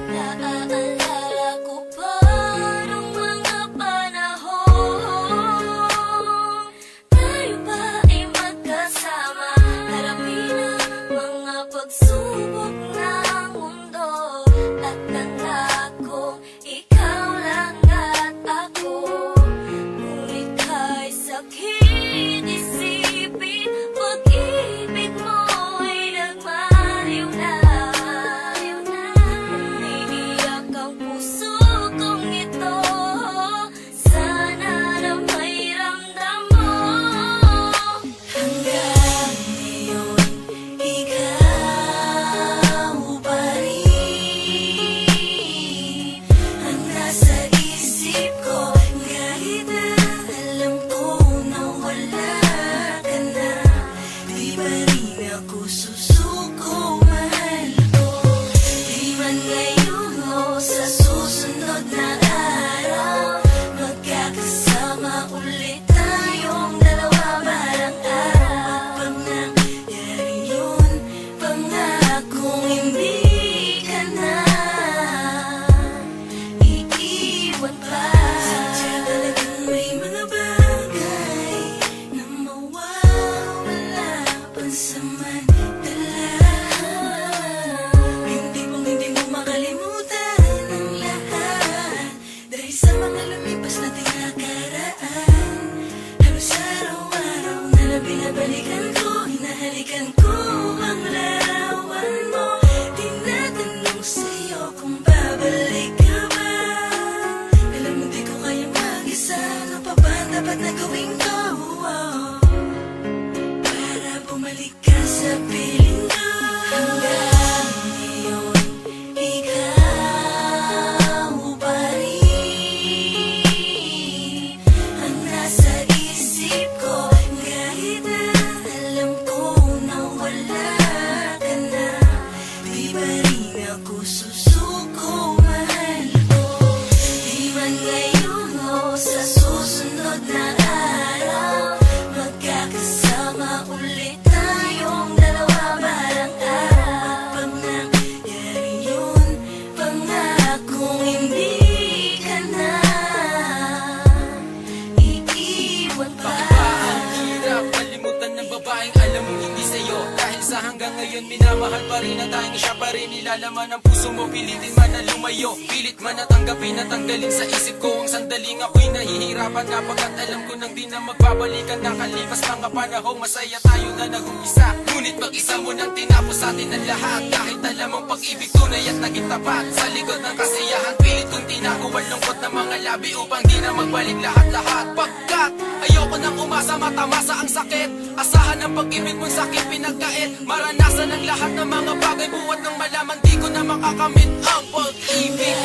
Naaalala ko pa nung mga panahon tayo ba ay magkasama, harapin ang mga pagsubok ng mundo. At nangakong ikaw lang at ako, ngunit kahit sakit isipin, pag-ibig mo ay nagmaliw na. Umiiyak ang puso kong ito, sana na may ramdam mo. Hanggang ngayon, ikaw pa rin ang nasa isip ko. Kahit na alam ko na wala ka na, di ba rin ako susuko, mahal ko. Di man ngayon o sa susunod na araw, magkakasama ulit tayong dalawa balang araw. Pag nangyari yun, pangakong hindi ka na iiwan pa. Sadya talagang may mga bagay na mawawala pansamantala. Hindi mo makalimutan ang lahat dahil sa mga lumipas na tinakaraan. Halos araw-araw na binabalikan ko, hinahalikan ko ang larawan mo. Tinatanong sa'yo kung babalik ka ba. Alam mo di ko kaya mag-isa, ano pa ba ang dapat na gawin ko? Para bumalik ka sa piling ko. Hanggang ngayon, ikaw pa rin ang nasa isip ko. Kahit na alam ko na wala ka na, di ba rin ako susuko, mahal ko. Di man ngayon o sa susunod na araw, magkakasama ulit tayong dalawa balang araw. Pag nangyari yun, pangakong hindi ka na iiwan pa. Ang hirap kalimutan ng babaeng alam mo hindi sa'yo. Dahil sa hanggang ngayon minamahal pa rin at tayong siya pa rin. Nilalaman ang puso mo, pilitin man na lumayo. Pilit man na tanggapin at tanggalin sa isip ko ang sandaling ako'y nahihirapan. Napagkat alam ko nang di na magbabalikan. Nakalipas mga panahong masaya tayo na nag-umpisa. Ngunit mag-isa mo nang tinapos atin ang lahat. Kahit alam mong pag-ibig tunay at naging tapat. Sa likod ng kasiyahan, pilit kong tinakuan lungkot ng mga labi upang di na magbalik lahat-lahat. Pagkat ayoko nang umasa, matamasa ang sakit. Asahan ang pag-ibig mong sakit pinagkait. Maranasan ang lahat ng mga bagay buhat ng malaman di ko na makakamit ang pag-ibig.